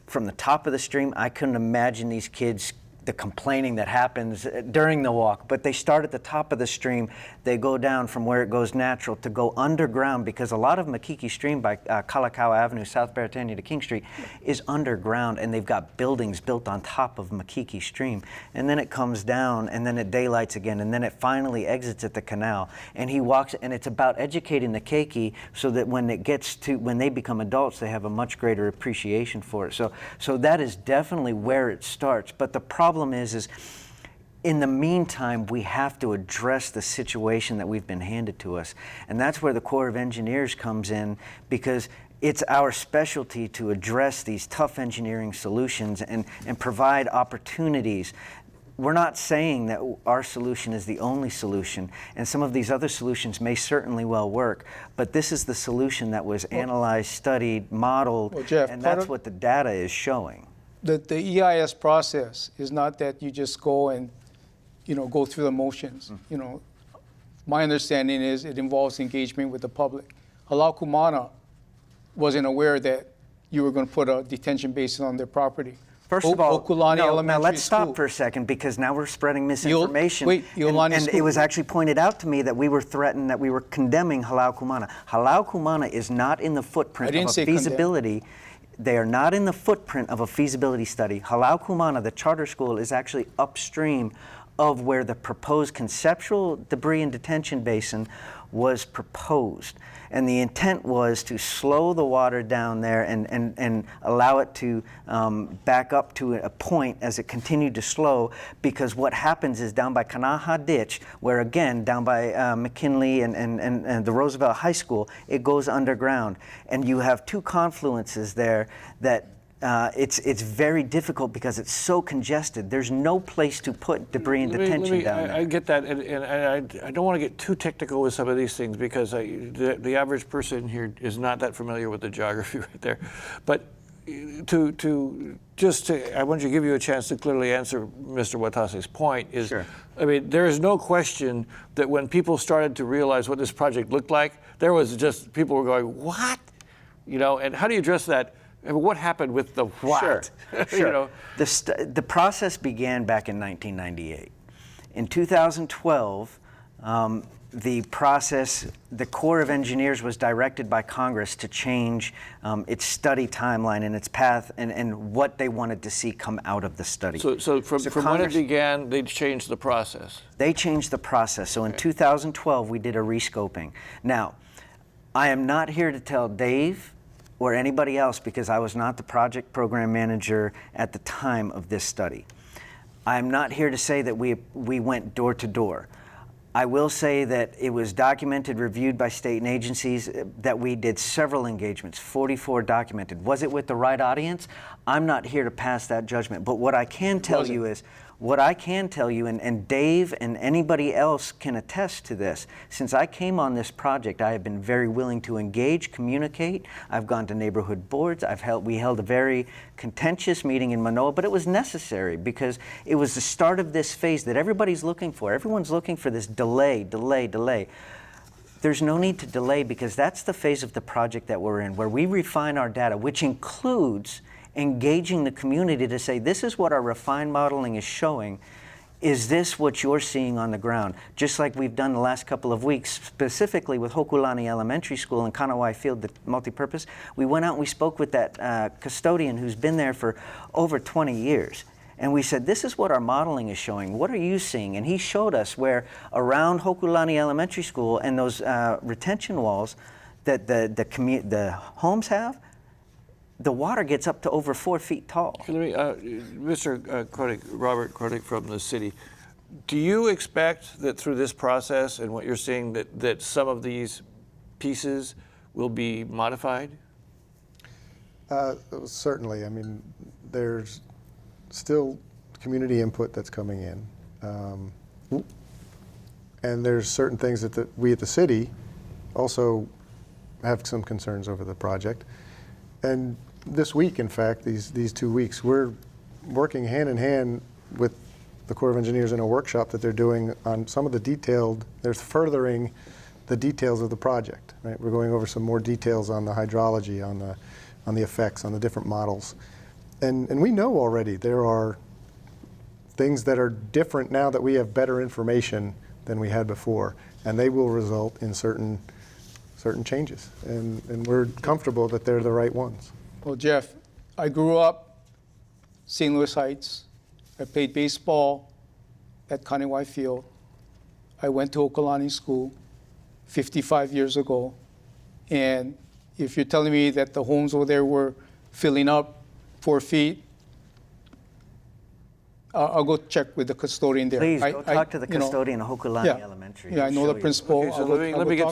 from the top of the stream, I couldn't imagine these kids the complaining that happens during the walk, but they start at the top of the stream, they go down from where it goes natural to go underground, because a lot of Waikīkī Stream by Kalakaua Avenue, South Beretania to King Street is underground, and they've got buildings built on top of Waikīkī Stream, and then it comes down, and then it daylights again, and then it finally exits at the canal, and he walks, and it's about educating the keiki so that when they become adults, they have a much greater appreciation for it. So that is definitely where it starts, but the problem is in the meantime, we have to address the situation that we've been handed to us. And that's where the Corps of Engineers comes in, because it's our specialty to address these tough engineering solutions and provide opportunities. We're not saying that our solution is the only solution, and some of these other solutions may certainly well work, but this is the solution that was analyzed, studied, modeled, Jeff, and that's what the data is showing. The EIS process is not that you just go and, go through the motions. My understanding is it involves engagement with the public. Halau Kumana wasn't aware that you were going to put a detention basin on their property. First of all, now let's stop for a second, because now we're spreading misinformation. And it was actually pointed out to me that we were threatened, that we were condemning Halau Kumana. Halau Kumana is not in the footprint of a feasibility. They are not in the footprint of a feasibility study. Halau Kumana, the charter school, is actually upstream of where the proposed conceptual debris and detention basin was proposed. And the intent was to slow the water down there and allow it to back up to a point as it continued to slow, because what happens is down by Kanaha Ditch, where again, down by McKinley and the Roosevelt High School, it goes underground. And you have two confluences there that it's very difficult because it's so congested. There's no place to put debris and detention down there. I get that, and I don't want to get too technical with some of these things, because the average person here is not that familiar with the geography right there. But I want to give you a chance to clearly answer Mr. Watase's point. Sure. I mean, there is no question that when people started to realize what this project looked like, there was just, people were going, what? You know, and how do you address that? I mean, what happened with the what? Sure, sure. You know? The process began back in 1998. In 2012, the Corps of Engineers was directed by Congress to change its study timeline and its path and what they wanted to see come out of the study. So from when it began, they changed the process? They changed the process. So in 2012, we did a rescoping. Now, I am not here to tell Dave or anybody else, because I was not the project program manager at the time of this study. I'm not here to say that we went door to door. I will say that it was documented, reviewed by state and agencies, that we did several engagements, 44 documented. Was it with the right audience? I'm not here to pass that judgment, but what I can tell you is, and Dave and anybody else can attest to this, since I came on this project, I have been very willing to engage, communicate. I've gone to neighborhood boards. We held a very contentious meeting in Manoa, but it was necessary because it was the start of this phase that everybody's looking for. Everyone's looking for this delay. There's no need to delay, because that's the phase of the project that we're in, where we refine our data, which includes engaging the community to say, this is what our refined modeling is showing. Is this what you're seeing on the ground? Just like we've done the last couple of weeks, specifically with Hokulani Elementary School and Kanawai Field, the multipurpose. We went out and we spoke with that custodian who's been there for over 20 years. And we said, this is what our modeling is showing. What are you seeing? And he showed us where around Hokulani Elementary School and those retention walls that the homes have, the water gets up to over 4 feet tall. Mr. Koenig, Robert Koenig from the city, do you expect that through this process and what you're seeing that some of these pieces will be modified? Certainly. I mean, there's still community input that's coming in. And there's certain things that we at the city also have some concerns over the project. And this week, in fact, these 2 weeks, we're working hand in hand with the Corps of Engineers in a workshop that they're doing on some of the they're furthering the details of the project, right? We're going over some more details on the hydrology, on the effects, on the different models. And we know already there are things that are different now that we have better information than we had before, and they will result in certain changes. And we're comfortable that they're the right ones. Well, Jeff, I grew up St. Louis Heights. I played baseball at Kanawai Field. I went to Okalani School 55 years ago. And if you're telling me that the homes over there were filling up 4 feet, I'll go check with the custodian there. Please go talk to the custodian of Hokulani Elementary. Yeah, I know the principal. Okay, so let me get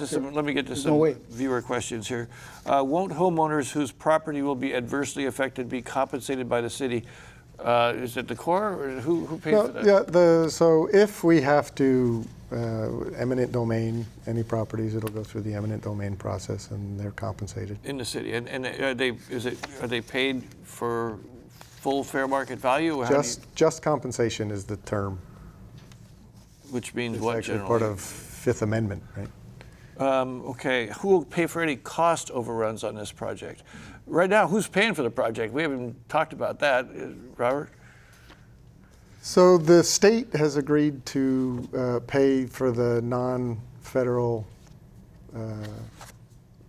to some viewer questions here. Won't homeowners whose property will be adversely affected be compensated by the city? Is it the Corps, or who pays for that? Yeah, so if we have to eminent domain any properties, it'll go through the eminent domain process, and they're compensated. In the city, and are they paid for full fair market value? Or just compensation is the term. Which means it's what actually generally? Part of Fifth Amendment, right? Okay, who will pay for any cost overruns on this project? Right now, who's paying for the project? We haven't talked about that. Robert? So the state has agreed to pay for the non-federal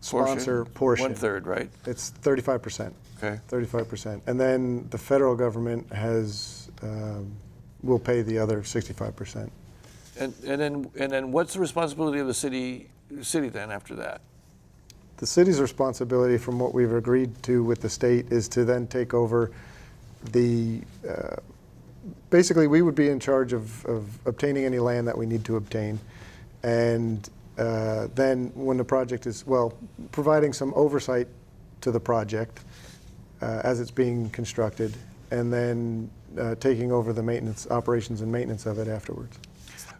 sponsor portion. 1/3, right? It's 35%. Okay. 35%. And then the federal government has we'll pay the other 65%. And then what's the responsibility of the city then after that? The city's responsibility, from what we've agreed to with the state, is to then take over the, basically we would be in charge of obtaining any land that we need to obtain. And then when the project is, well, providing some oversight to the project as it's being constructed, and then taking over the maintenance, operations and maintenance of it afterwards.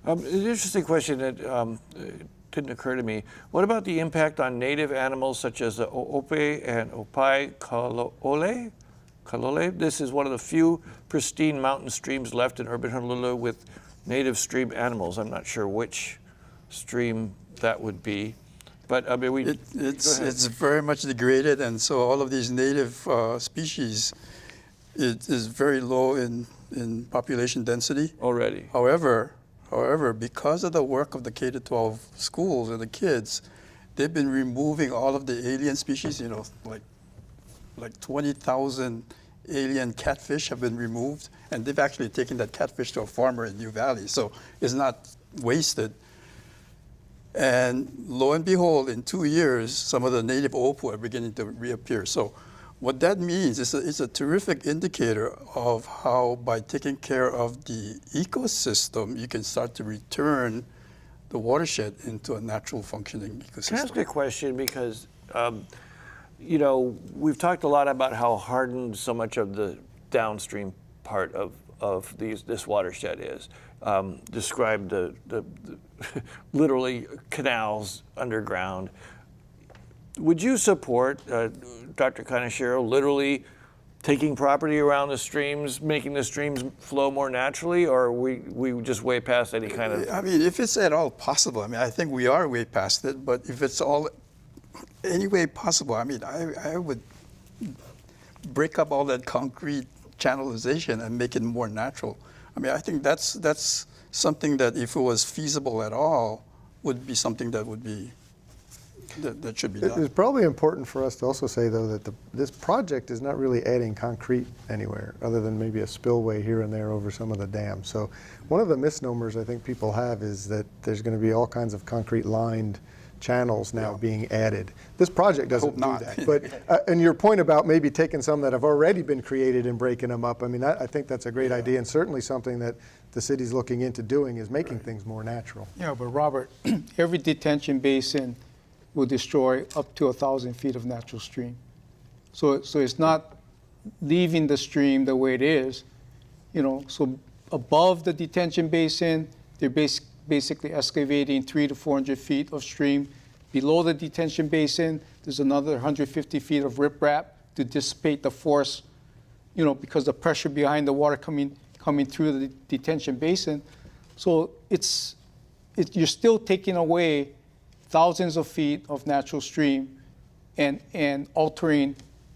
An interesting question that didn't occur to me. What about the impact on native animals such as the oope and opai kalole? This is one of the few pristine mountain streams left in urban Honolulu with native stream animals. I'm not sure which stream that would be, but I mean, it's very much degraded, and so all of these native species is very low in population density already. However, because of the work of the K-12 schools and the kids, they've been removing all of the alien species. You know, like 20,000 alien catfish have been removed, and they've actually taken that catfish to a farmer in New Valley, so it's not wasted. And lo and behold, in 2 years, some of the native opo are beginning to reappear. So what that means is it's a terrific indicator of how, by taking care of the ecosystem, you can start to return the watershed into a natural functioning ecosystem. Can I ask a question? Because, you know, we've talked a lot about how hardened so much of the downstream part of this watershed is. Describe the literally canals underground. Would you support Dr. Kaneshiro literally taking property around the streams, making the streams flow more naturally, or are we just way past any kind of... I mean, if it's at all possible, I mean, I think we are way past it, but if it's all any way possible, I mean, I would break up all that concrete channelization and make it more natural. I mean, I think that's something that, if it was feasible at all, would be something that would be that should be done. It's probably important for us to also say, though, that this project is not really adding concrete anywhere, other than maybe a spillway here and there over some of the dams. So one of the misnomers I think people have is that there's going to be all kinds of concrete lined channels now being added. This project doesn't do that. But and your point about maybe taking some that have already been created and breaking them up, I mean, I think that's a great idea, and certainly something that the city's looking into doing, is making things more natural. Yeah, but Robert, every detention basin will destroy up to 1,000 feet of natural stream. So it's not leaving the stream the way it is, you know. So above the detention basin, they're basically excavating 300 to 400 feet of stream. Below the detention basin, there's another 150 feet of riprap to dissipate the force, you know, because the pressure behind the water coming through the detention basin. So you're still taking away thousands of feet of natural stream and altering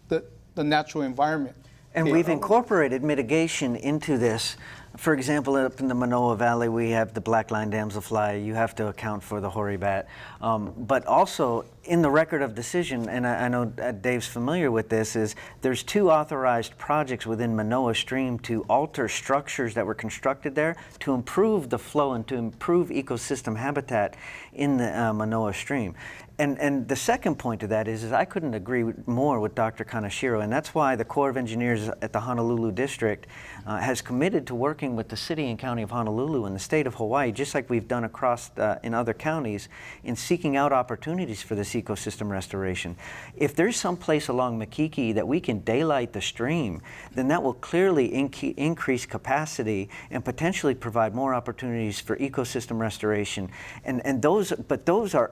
the natural environment. And we've incorporated mitigation into this. For example, up in the Manoa Valley, we have the black line damselfly. You have to account for the hoary bat. But also, in the record of decision, and I know Dave's familiar with this, is there's 2 authorized projects within Manoa Stream to alter structures that were constructed there to improve the flow and to improve ecosystem habitat in the Manoa Stream. And the second point to that is I couldn't agree more with Dr. Kaneshiro, and that's why the Corps of Engineers at the Honolulu District has committed to working with the City and County of Honolulu and the state of Hawaii, just like we've done across in other counties, in seeking out opportunities for this ecosystem restoration. If there's some place along Waikīkī that we can daylight the stream, then that will clearly increase capacity and potentially provide more opportunities for ecosystem restoration. And those are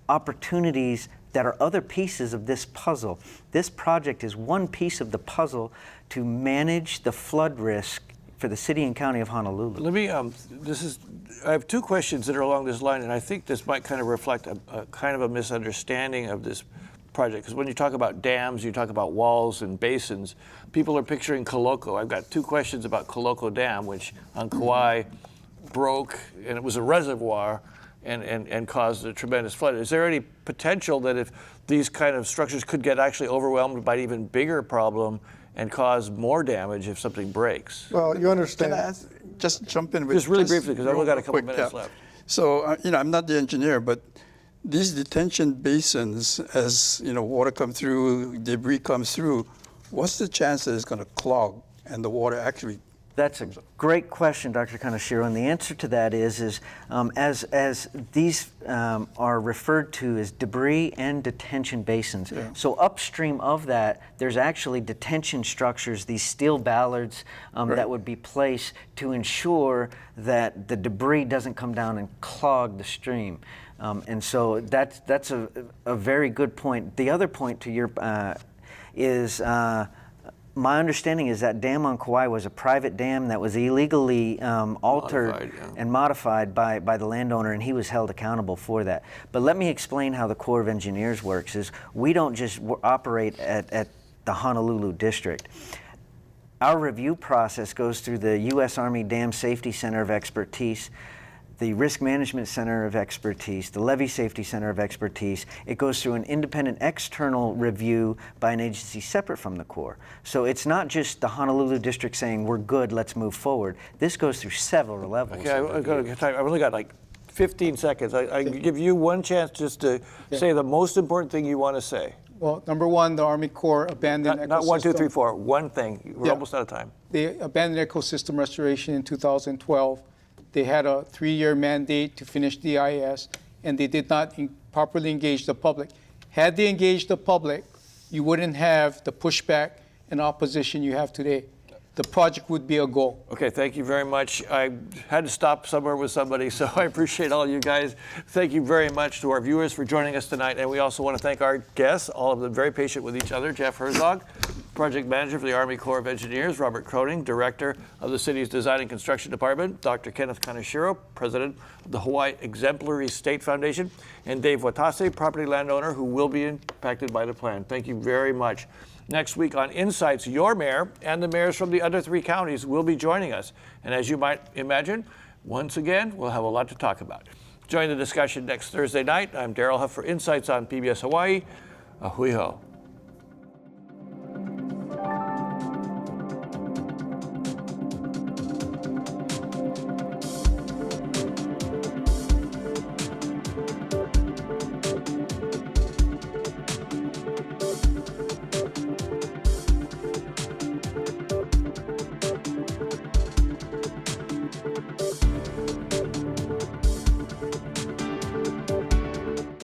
opportunities that are other pieces of this puzzle. This project is one piece of the puzzle to manage the flood risk for the City and County of Honolulu. Let me, I have 2 questions that are along this line, and I think this might kind of reflect a kind of a misunderstanding of this project, because when you talk about dams, you talk about walls and basins, people are picturing Koloko. I've got 2 questions about Koloko Dam, which on Kauai broke, and it was a reservoir, and caused a tremendous flood. Is there any potential that if these kind of structures could get actually overwhelmed by an even bigger problem and cause more damage if something breaks. Well, you understand. Can I just jump in with Just really briefly, because I've only got a couple quick minutes tap. left. So, I'm not the engineer, but these detention basins, as water comes through, debris comes through, what's the chance that it's going to clog and the water actually? That's a great question, Dr. Kaneshiro, and the answer to that is as these are referred to as debris and detention basins. Yeah. So upstream of that, there's actually detention structures, these steel ballards that would be placed to ensure that the debris doesn't come down and clog the stream. And so that's a very good point. The other point to your is my understanding is that dam on Kauai was a private dam that was illegally altered and modified by the landowner, and he was held accountable for that. But let me explain how the Corps of Engineers works. Is we don't just operate at the Honolulu district. Our review process goes through the U.S. Army Dam Safety Center of Expertise, the Risk Management Center of Expertise, the Levee Safety Center of Expertise. It goes through an independent external review by an agency separate from the Corps. So it's not just the Honolulu district saying, we're good, let's move forward. This goes through several levels. Okay, I've only got like 15 seconds. I give you one chance just to say the most important thing you want to say. Well, number one, the Army Corps abandoned ecosystem. Not 1, 2, 3, 4. One thing. We're almost out of time. They abandoned ecosystem restoration in 2012. They had a 3-year mandate to finish the EIS, and they did not properly engage the public. Had they engaged the public, you wouldn't have the pushback and opposition you have today. The project would be a go. Okay, thank you very much. I had to stop somewhere with somebody, so I appreciate all you guys. Thank you very much to our viewers for joining us tonight, and we also want to thank our guests, all of them very patient with each other. Jeff Herzog, Project Manager for the Army Corps of Engineers, Robert Croning, Director of the city's Design and Construction Department, Dr. Kenneth Kaneshiro, President of the Hawaii Exemplary State Foundation, and Dave Watase, property landowner who will be impacted by the plan. Thank you very much. Next week on Insights, your mayor and the mayors from the other 3 counties will be joining us. And as you might imagine, once again, we'll have a lot to talk about. Join the discussion next Thursday night. I'm Daryl Huff for Insights on PBS Hawaii. Ahui ho.